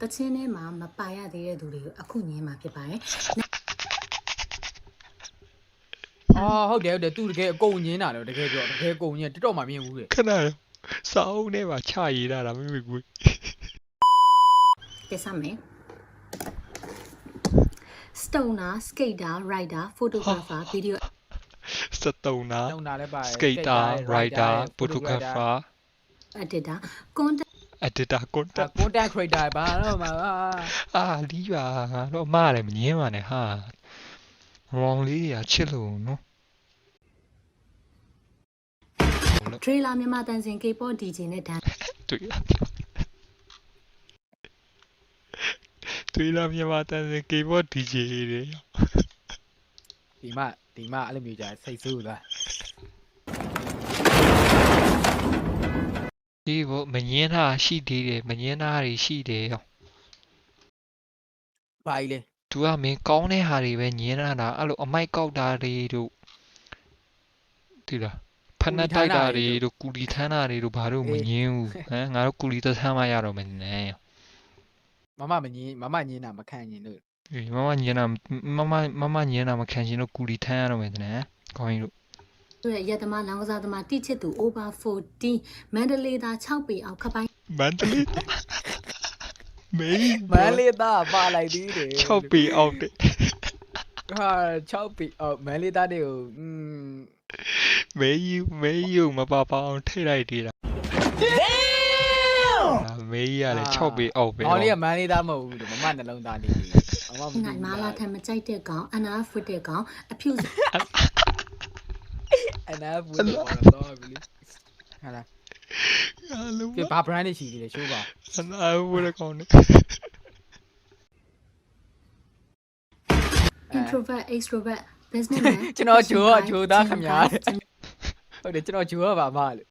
တချင်းထဲမှာမပါရသေးတဲ့သူတွေကိုအခုညင်းမှာဖြစ်ပါတယ် ဟုတ်တယ်သူတကယ်အကုန်ညင်းတာလေတကယ်ပြောတကယ်အကုန်ညင်းတက်တော့မှမြင်ဘူးလေ ခဏစာအုပ်ထဲမှာချရေးတာမမေကွေး ပြစမယ် Stoner skater rider photographer video စတုံနာ တုံတာလည်းပါတယ် စကိတ်တာရိုက်တာဖိုတိုဂရာဖာ editor content editor content content creator ဘာတော့မှာ လီးပါငါတော့မလည်းမငင်းပါနဲ့ဟာ wrong လေးတွေကချစ်လို့နော် trailer မြန်မာတန်စင် K-pop DJ နဲ့ dance တွေ့လားမြန်မာတန်စင် keyboard DJ တွေ ဒီမှအဲ့လိုမျိုးကြာစိတ်ဆိုးသွား ဒီဘောမငင်းတာရှိသေးတယ်မငင်းတာတွေရှိတယ်ရော ဘာကြီးလဲ သူကမင်းကောင်းတဲ့ဟာတွေပဲငင်းတာအဲ့လိုအမိုက်ကောက်တာတွေတို့ဒီလားဖက်နဲ့တိုက်တာတွေတို့ကူလီထမ်းတာတွေတို့ဘာလို့မငင်းဘူးဟမ်ငါတို့ကူလီသက်ဆမ်းမရတော့မယ်နဲ မမညင်းတာမခံညင်းလို့ အေးမမညင်းတာမခံချင်တော့ကူလီထမ်းရတော့မယ်နဲကောင်းကြီးတို့ သူရဲ့ရက်သမားလောင်ကစားသမားတိချစ်သူ over 14မန္တလေးသား6ပေအောင်ခပိုင်း မန္တလေးမေး မန်လေးသားပါလိုက်သေးတယ် 6ပေအောက်တဲ့ ဟာ6ปีမန်လေးသားတွေကို မေးယူမပါအောင်ထိလိုက်သေးတာမေးရတယ်6ပေအောက်ပဲ ဟောလေးကမန်လေးသားမဟုတ်ဘူးမမနှလုံးသားလေးမမ နိုင်မာလာထမကြိုက်တဲ့ကောင်အနာဖွတ်တဲ့ကောင်အဖြူ အနာဘူးတော့ပြီဟာလား အားလုံး ပြဘာ brand လေးရှိသေးတယ်ရှိုးပါ အနာဘူးရကောင်းနေ introvert extrovert businessman ကျွန်တော်ဂျိုးသားခမညာဟုတ်တယ်ကျွန်တော်ဂျိုးကပါမလို့